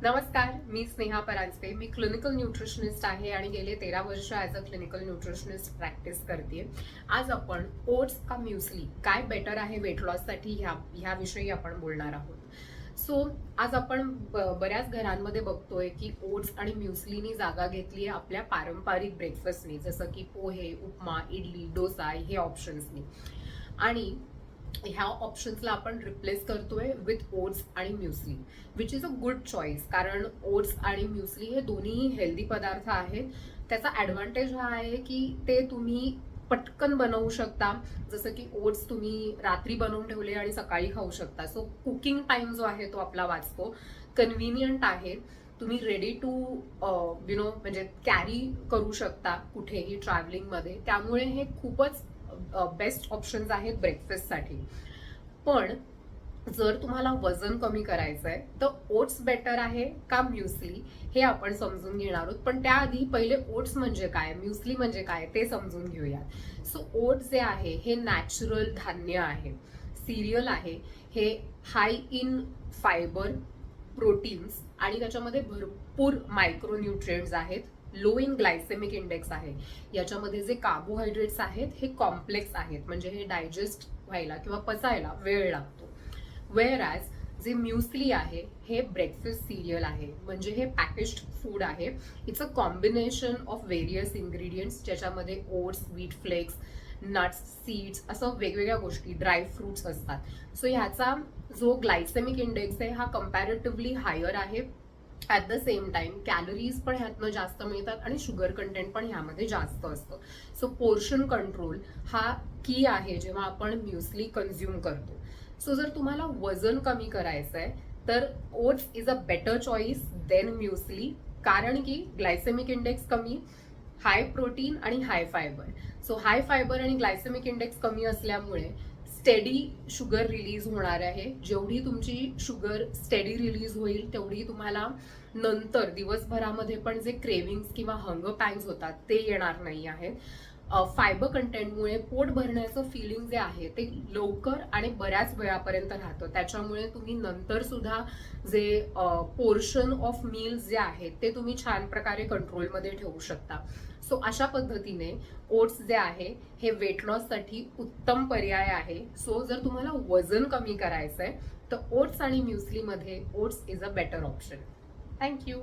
नमस्कार, मी स्नेहा परांजपे. मी clinical nutritionist आहे आणि गेले 13 वर्ष as a clinical nutritionist practice करते. आज आपण ओट्स का म्युस्ली काय बेटर आहे वेट लॉससाठी ह्याविषयी आपण बोलणार आहोत. सो आज आपण बऱ्याच घरांमध्ये बघतोय की ओट्स आणि म्युस्लीनी जागा घेतली आहे आपल्या पारंपरिक ब्रेकफास्टनी, जसं की पोहे, उपमा, इडली, डोसा हे ऑप्शन्सनी. आणि ह्या ऑप्शन्सला आपण रिप्लेस करतोय विथ ओट्स आणि muesli, which is a good choice. कारण ओट्स आणि म्युस्ली हे दोन्ही हेल्दी पदार्थ आहेत. त्याचा ॲडव्हान्टेज हा आहे की ते तुम्ही पटकन बनवू शकता. जसं की ओट्स तुम्ही रात्री बनवून ठेवले आणि सकाळी खाऊ शकता. सो कुकिंग टाइम जो आहे तो आपला वाचतो. कन्व्हिनियंट आहे. तुम्ही रेडी टू म्हणजे कॅरी करू शकता कुठेही ट्रॅव्हलिंगमध्ये. त्यामुळे हे खूपच बेस्ट ऑप्शन्स आहेत ब्रेकफास्टसाठी. पण जर तुम्हाला वजन कमी करायचं आहे तर ओट्स बेटर आहे का म्युस्ली हे आपण समजून घेणार आहोत. पण त्याआधी पहिले ओट्स म्हणजे काय, म्युस्ली म्हणजे काय ते समजून घेऊयात. सो ओट्स जे आहे हे नॅचरल धान्य आहे, सिरियल आहे. हे हाय इन फायबर, प्रोटीन्स आणि त्याच्यामध्ये भरपूर मायक्रोन्यूट्रिएंट्स आहेत. लो इन ग्लायसेमिक इंडेक्स आहे. याच्यामध्ये जे कार्बोहायड्रेट्स आहेत हे कॉम्प्लेक्स आहेत, म्हणजे हे डायजेस्ट व्हायला किंवा पचायला वेळ लागतो. वेअर ॲज जे म्युस्ली आहे हे ब्रेकफास्ट सिरियल आहे, म्हणजे हे पॅकेज्ड फूड आहे. It's a combination of various ingredients, ज्याच्यामध्ये oats, wheat flakes, nuts, seeds असं वेगवेगळ्या गोष्टी, ड्राय फ्रुट्स असतात. सो ह्याचा जो ग्लायसेमिक इंडेक्स आहे हा कम्पॅरेटिव्हली हायर आहे. At the same time calories पण ह्यातनं जास्त मिळतात आणि शुगर कंटेंट पण ह्यामध्ये जास्त असतं. सो पोर्शन कंट्रोल हा की आहे जेव्हा आपण म्युस्ली कन्झ्युम करतो. सो जर तुम्हाला वजन कमी करायचं आहे तर oats is a better choice then muesli. कारण की ग्लायसेमिक इंडेक्स कमी, हाय प्रोटीन आणि high fibre. So high fibre आणि ग्लायसेमिक इंडेक्स कमी असल्यामुळे स्टेडी शुगर रिलीज होणार आहे. जेवढी तुमची शुगर स्टेडी रिलीज होईल तेवढी तुम्हाला नंतर दिवसभरामध्ये पण जे क्रेविंग्स किंवा हंगर पॅन्स होतात ते येणार नाही आहेत. फायबर कंटेंटमुळे पोट भरण्याचं फिलिंग जे आहे ते लवकर आणि बऱ्याच वेळापर्यंत राहतं. त्याच्यामुळे तुम्ही नंतर सुद्धा जे पोर्शन ऑफ मील्स जे आहेत ते तुम्ही छान प्रकारे कंट्रोलमध्ये ठेवू शकता. सो अशा पद्धतीने ओट्स जे आहे हे वेट लॉससाठी उत्तम पर्याय आहे. सो जर तुम्हाला वजन कमी करायचं आहे तर ओट्स आणि म्युस्लीमध्ये oats is a better option. Thank you.